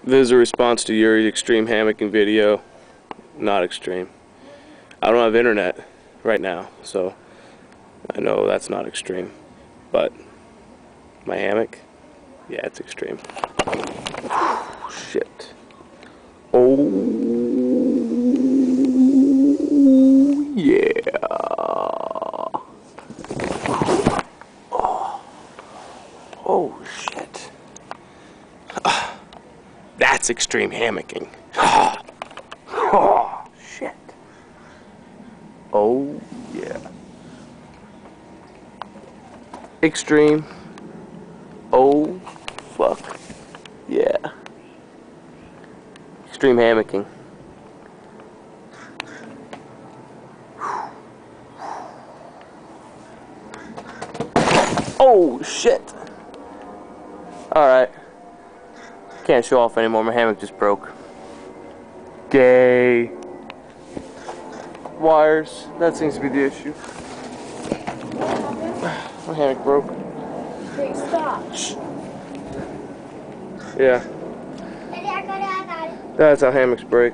This is a response to Yuri's extreme hammocking video. Not extreme. I don't have internet right now, so I know that's not extreme. But my hammock, yeah, it's extreme. Shit. Oh, yeah. Oh, shit. That's extreme hammocking. Oh, shit. Oh, yeah. Extreme. Oh, fuck. Yeah. Extreme hammocking. Oh, shit. Alright. Can't show off anymore. My hammock just broke. Gay. Wires. That seems to be the issue. My hammock broke. Wait, stop. Shh. Yeah. That's how hammocks break.